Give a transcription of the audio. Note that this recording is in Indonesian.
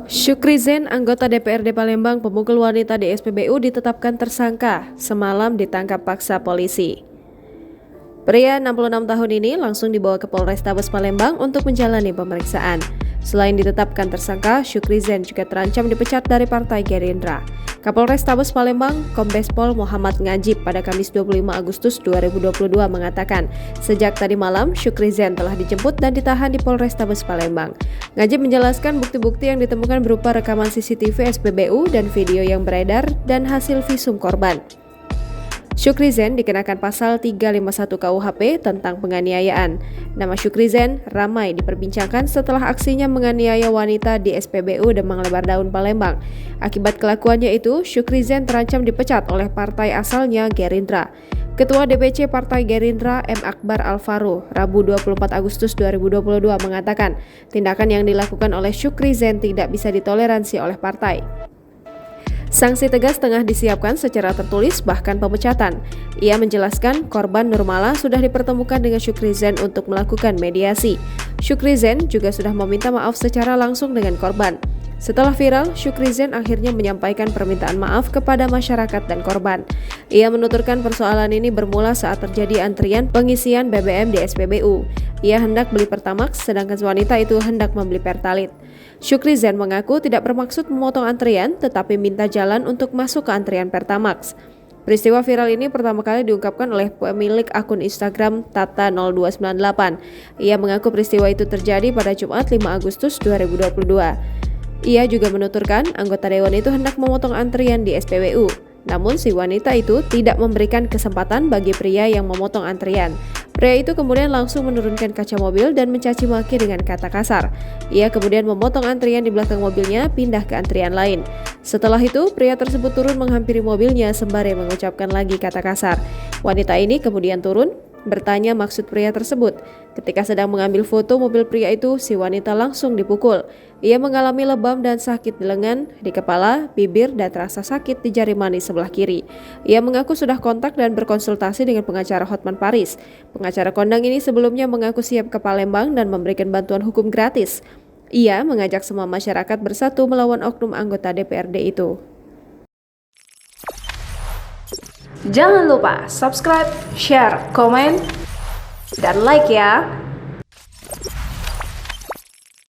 Syukrizen, anggota DPRD Palembang, pemukul wanita di SPBU ditetapkan tersangka, semalam ditangkap paksa polisi. Pria 66 tahun ini langsung dibawa ke Polrestabes Palembang untuk menjalani pemeriksaan. Selain ditetapkan tersangka, Syukrizen juga terancam dipecat dari Partai Gerindra. Kapolrestabes Palembang, Kombes Pol Muhammad Ngajib pada Kamis 25 Agustus 2022 mengatakan, sejak tadi malam Syukrizen telah dijemput dan ditahan di Polrestabes Palembang. Ngajib menjelaskan bukti-bukti yang ditemukan berupa rekaman CCTV SPBU dan video yang beredar dan hasil visum korban. Syukrizen dikenakan pasal 351 KUHP tentang penganiayaan. Nama Syukrizen ramai diperbincangkan setelah aksinya menganiaya wanita di SPBU Demang Lebar Daun Palembang. Akibat kelakuannya itu, Syukrizen terancam dipecat oleh partai asalnya Gerindra. Ketua DPC Partai Gerindra M. Akbar Alvaro, Rabu 24 Agustus 2022 mengatakan, tindakan yang dilakukan oleh Syukrizen tidak bisa ditoleransi oleh partai. Sanksi tegas tengah disiapkan secara tertulis bahkan pemecatan. Ia menjelaskan korban Nurmala sudah dipertemukan dengan Syukrizen untuk melakukan mediasi. Syukrizen juga sudah meminta maaf secara langsung dengan korban. Setelah viral, Syukrizen akhirnya menyampaikan permintaan maaf kepada masyarakat dan korban. Ia menuturkan persoalan ini bermula saat terjadi antrian pengisian BBM di SPBU. Ia hendak beli Pertamax, sedangkan wanita itu hendak membeli Pertalite. Syukrizen mengaku tidak bermaksud memotong antrian, tetapi minta jalan untuk masuk ke antrian Pertamax. Peristiwa viral ini pertama kali diungkapkan oleh pemilik akun Instagram Tata0298. Ia mengaku peristiwa itu terjadi pada Jumat 5 Agustus 2022. Ia juga menuturkan anggota dewan itu hendak memotong antrian di SPBU. Namun si wanita itu tidak memberikan kesempatan bagi pria yang memotong antrian. Pria itu kemudian langsung menurunkan kaca mobil dan mencaci maki dengan kata kasar. Ia kemudian memotong antrian di belakang mobilnya, pindah ke antrian lain. Setelah itu, pria tersebut turun menghampiri mobilnya sembari mengucapkan lagi kata kasar. Wanita ini kemudian turun, bertanya maksud pria tersebut. Ketika sedang mengambil foto mobil pria itu, si wanita langsung dipukul. Ia mengalami lebam dan sakit di lengan, di kepala, bibir, dan terasa sakit di jari manis sebelah kiri. Ia mengaku sudah kontak dan berkonsultasi dengan pengacara Hotman Paris. Pengacara kondang ini sebelumnya mengaku siap ke Palembang dan memberikan bantuan hukum gratis. Ia mengajak semua masyarakat bersatu melawan oknum anggota DPRD itu. Jangan lupa subscribe, share, komen, dan like ya!